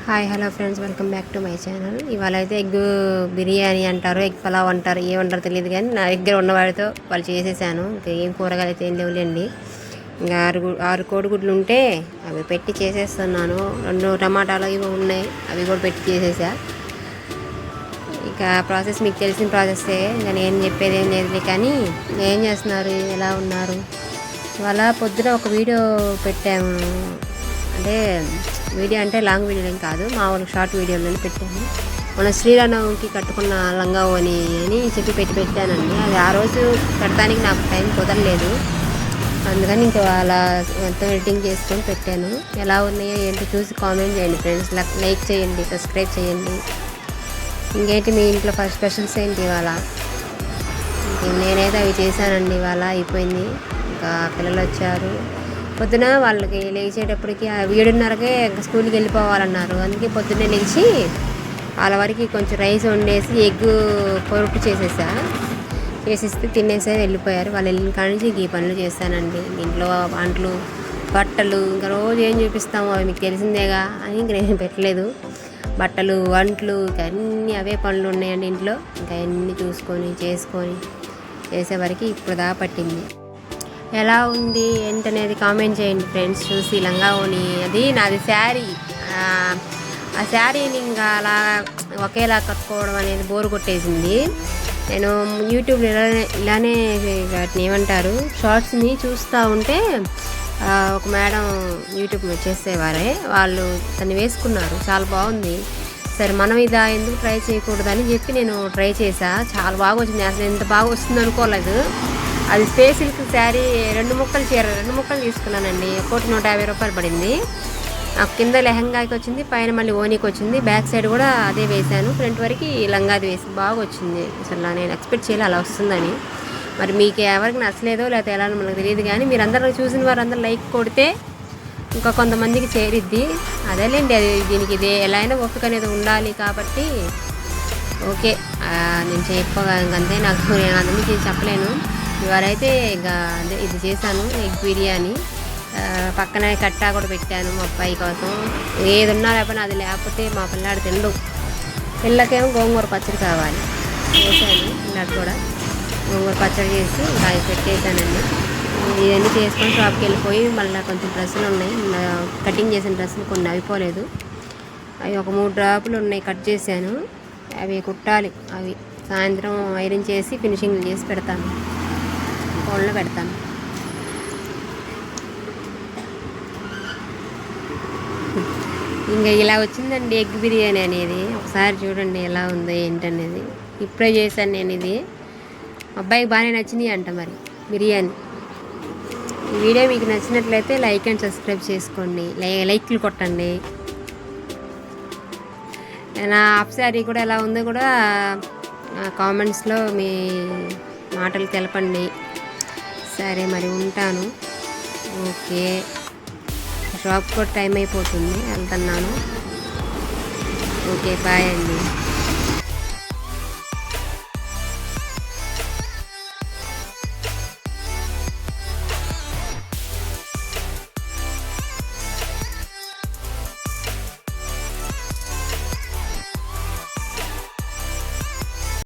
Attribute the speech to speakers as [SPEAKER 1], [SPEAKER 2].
[SPEAKER 1] Hi hello friends, welcome back to my channel. ఇవాళ అయితే egg biryani అంటారు, ఎగ్ పలావ్ అంటారు, ఏమంటారు తెలియదు, కానీ నా దగ్గర ఉన్న వాడితో వాళ్ళు చేసేసాను. ఇంకా ఏం కూరగాయలు అయితే ఏం లేవులేండి. ఇంకా ఆరు కోడిగుడ్లు ఉంటే అవి పెట్టి చేసేస్తున్నాను. 2 టమాటాలు ఇవి ఉన్నాయి, అవి కూడా పెట్టి చేసేసా. ఇక ప్రాసెస్ మీకు తెలిసిన ప్రాసెస్సే, ఇంకా నేను చెప్పేది ఏం లేదు. కానీ ఏం చేస్తున్నారు, ఎలా ఉన్నారు? ఇవాళ పొద్దున ఒక వీడియో పెట్టాము. అంటే వీడియో అంటే లాంగ్ వీడియో ఏం కాదు, మామూలు షార్ట్ వీడియోలో పెట్టాను. మన శ్రీరామనవమికి కట్టుకున్న లంగా అని చెప్పి పెట్టానండి. అది ఆ రోజు పెడతానికి నాకు టైం కుదరలేదు, అందుకని ఇంకా అలా మొత్తం ఎడిటింగ్ చేసుకొని పెట్టాను. ఎలా ఉన్నాయో ఏంటో చూసి కామెంట్ చేయండి ఫ్రెండ్స్, లైక్ చేయండి, సబ్స్క్రైబ్ చేయండి. ఇంకేంటి మీ ఇంట్లో ఫస్ట్ స్పెషల్స్ ఏంటి ఇవాళ? నేనైతే అవి చేశానండి. ఇవాళ అయిపోయింది. ఇంకా పిల్లలు వచ్చారు. పొద్దున వాళ్ళకి లేచేటప్పటికి 7:30కే స్కూల్కి వెళ్ళిపోవాలన్నారు. అందుకే పొద్దున్నే లేచి వాళ్ళ వరకు కొంచెం రైస్ వండేసి ఎగ్ పొరుపు చేసేస్తే తినేసే వెళ్ళిపోయారు. వాళ్ళు వెళ్ళిన కాడి నుంచి ఈ పనులు చేస్తానండి. ఇంట్లో అంట్లు, బట్టలు, ఇంకా రోజు ఏం చూపిస్తాము అవి మీకు తెలిసిందేగా అని ఇంక నేను పెట్టలేదు. బట్టలు, అంట్లు, ఇంకా అన్నీ అవే పనులు ఉన్నాయండి ఇంట్లో. ఇంకా అన్నీ చూసుకొని చేసుకొని చేసేవరకు ఇప్పుడు దాకా పట్టింది. ఎలా ఉంది ఏంటనేది కామెంట్ చేయండి ఫ్రెండ్స్. చూసి లంగావోని అది నాది శారీ, ఆ శారీని ఇంకా అలా ఒకేలా కట్టుకోవడం అనేది బోరు కొట్టేసింది. నేను యూట్యూబ్లో ఇలానే వాటిని ఏమంటారు, షార్ట్స్ని చూస్తూ ఉంటే ఒక మేడం యూట్యూబ్లో చేసేవారే, వాళ్ళు దాన్ని వేసుకున్నారు, చాలా బాగుంది. సరే మనం ఇదా ఎందుకు ట్రై చేయకూడదని చెప్పి నేను ట్రై చేసా. చాలా బాగా వచ్చింది. అసలు ఎంత బాగా వస్తుంది అనుకోలేదు. అది స్పేస్ సిల్క్ శారీ, 2 ముక్కలు చీర 2 ముక్కలు తీసుకున్నానండి. ఒక్కోటి 150 రూపాయలు పడింది. నాకు కింద లెహంగాకి వచ్చింది, పైన మళ్ళీ ఓనీకి వచ్చింది. బ్యాక్ సైడ్ కూడా అదే వేశాను, ఫ్రంట్ వరకు లంగాది వేసి బాగా వచ్చింది. అసలు నేను ఎక్స్పెక్ట్ చేయాలి అలా వస్తుందని. మరి మీకు ఎవరికి నచ్చలేదో లేకపోతే ఎలా మనకు తెలియదు, కానీ మీరు అందరూ చూసిన వారు అందరూ లైక్ కొడితే ఇంకా కొంతమందికి చేరిద్ది. అదేలేండి, అది దీనికి ఇదే ఎలా అయినా ఓపిక అనేది ఉండాలి కాబట్టి ఓకే. నేను చెప్పగా ఇంకంతే, నేను అందరికీ చెప్పలేను. ఇవాళైతే ఇంకా ఇది చేశాను, ఎగ్ బిర్యానీ. పక్కన కట్టా కూడా పెట్టాను మా అబ్బాయి కోసం. ఏది ఉన్నా లేకపోతే అది లేకపోతే మా పిల్లాడు తిండు. పిల్లకేమో గోంగూర పచ్చడి కావాలి, చేశాను. పిల్లాడు కూడా గోంగూర పచ్చడి చేసి ఇంకా అది పెట్టేశానండి. ఇవన్నీ చేసుకొని షాప్కి వెళ్ళిపోయి మళ్ళీ కొంచెం డ్రెస్సులు ఉన్నాయి, కటింగ్ చేసిన డ్రెస్సులు కొన్ని అయిపోలేదు. అవి ఒక 3 డ్రాపులు ఉన్నాయి, కట్ చేశాను. అవి కుట్టాలి. అవి సాయంత్రం ఐరన్ చేసి ఫినిషింగ్ చేసి పెడతాను, ఫోన్లో పెడతాను. ఇంకా ఇలా వచ్చిందండి ఎగ్ బిర్యానీ అనేది. ఒకసారి చూడండి ఎలా ఉందో ఏంటనేది. ఇప్పుడే చేశాను నేను ఇది. అబ్బాయికి బాగానే నచ్చింది అంట మరి బిర్యానీ. ఈ వీడియో మీకు నచ్చినట్లయితే లైక్ అండ్ సబ్స్క్రైబ్ చేసుకోండి, లైక్లు కొట్టండి. నా హాఫ్ శారీ కూడా ఎలా ఉందో కూడా కామెంట్స్లో మీ మాటలు తెలపండి. సరే మరి ఉంటాను. ఓకే, షాప్ కూడా టైం అయిపోతుంది, వెళ్తున్నాను. ఓకే, బాయ్ అండి.